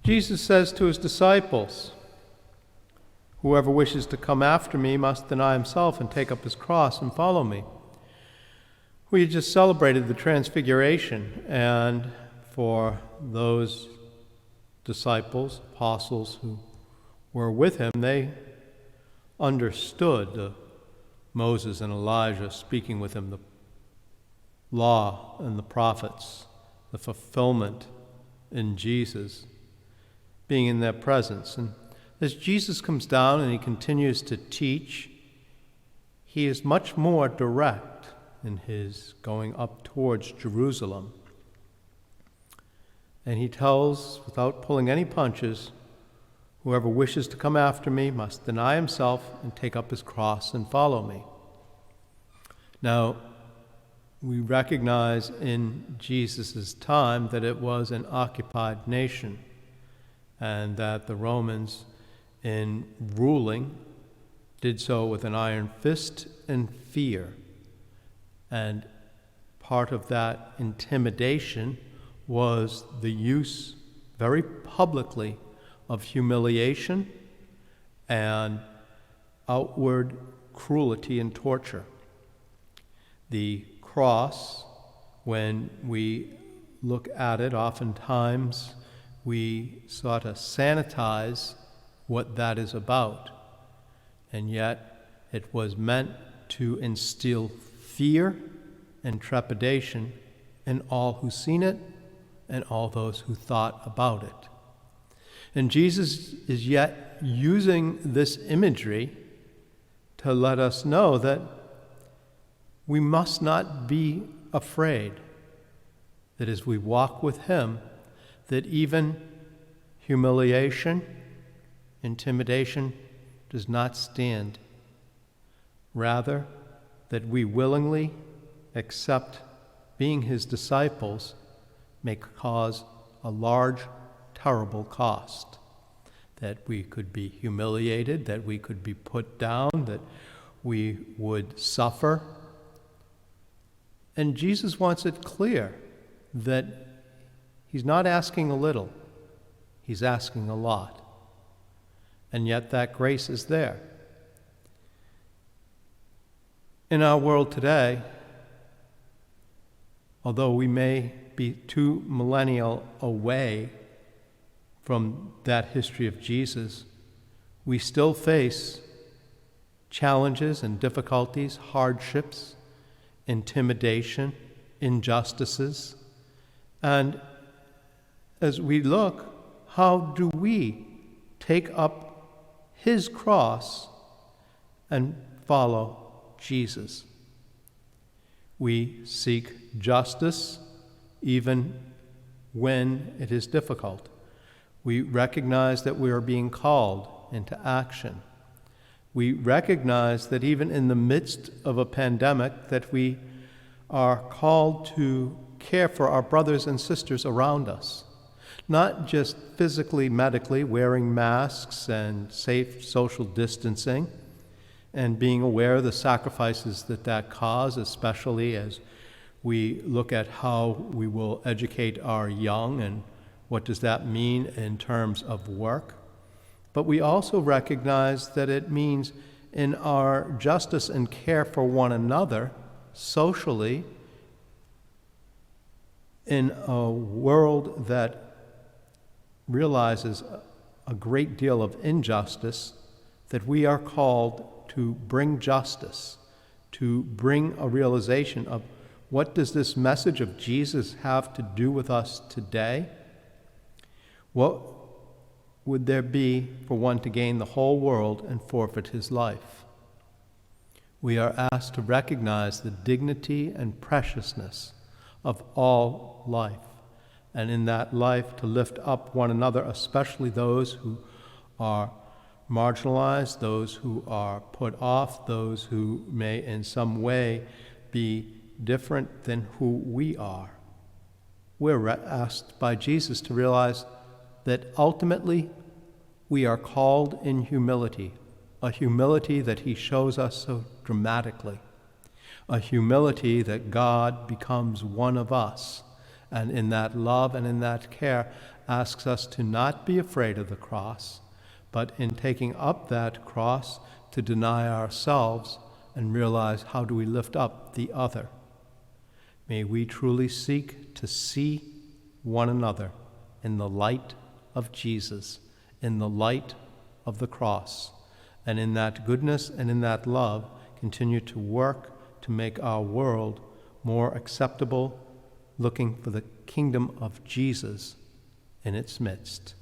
Jesus says to his disciples, "Whoever wishes to come after me must deny himself and take up his cross and follow me." We just celebrated the Transfiguration, and for those disciples, apostles who were with him, they understood Moses and Elijah speaking with him, the law and the prophets, the fulfillment in Jesus, being in their presence. And as Jesus comes down and he continues to teach, he is much more direct in his going up towards Jerusalem. And he tells, without pulling any punches, "Whoever wishes to come after me must deny himself and take up his cross and follow me." Now, we recognize in Jesus' time that it was an occupied nation, and that the Romans, in ruling, did so with an iron fist and fear. And part of that intimidation was the use very publicly of humiliation and outward cruelty and torture. The cross, when we look at it, oftentimes we sort of sanitize what that is about. And yet it was meant to instill fear and trepidation in all who seen it and all those who thought about it. And Jesus is yet using this imagery to let us know that we must not be afraid, that as we walk with him, that even humiliation, intimidation does not stand. Rather, that we willingly accept being his disciples may cause a large, terrible cost. That we could be humiliated, that we could be put down, that we would suffer. And Jesus wants it clear that he's not asking a little, he's asking a lot. And yet that grace is there. In our world today, although we may be 2 millennia away from that history of Jesus, we still face challenges and difficulties, hardships, intimidation, injustices. And as we look, how do we take up his cross and follow Jesus? We seek justice even when it is difficult. We recognize that we are being called into action. We recognize that even in the midst of a pandemic, that we are called to care for our brothers and sisters around us, not just physically, medically, wearing masks and safe social distancing, and being aware of the sacrifices that that cause, especially as we look at how we will educate our young and what does that mean in terms of work. But we also recognize that it means in our justice and care for one another socially, in a world that realizes a great deal of injustice, that we are called to bring justice, to bring a realization of what does this message of Jesus have to do with us today? What would there be for one to gain the whole world and forfeit his life? We are asked to recognize the dignity and preciousness of all life, and in that life to lift up one another, especially those who are marginalized, those who are put off, those who may in some way be different than who we are. We're asked by Jesus to realize that ultimately we are called in humility, a humility that he shows us so dramatically, a humility that God becomes one of us, and in that love and in that care asks us to not be afraid of the cross, but in taking up that cross to deny ourselves and realize how do we lift up the other. May we truly seek to see one another in the light of Jesus, in the light of the cross, and in that goodness and in that love continue to work to make our world more acceptable, looking for the kingdom of Jesus in its midst.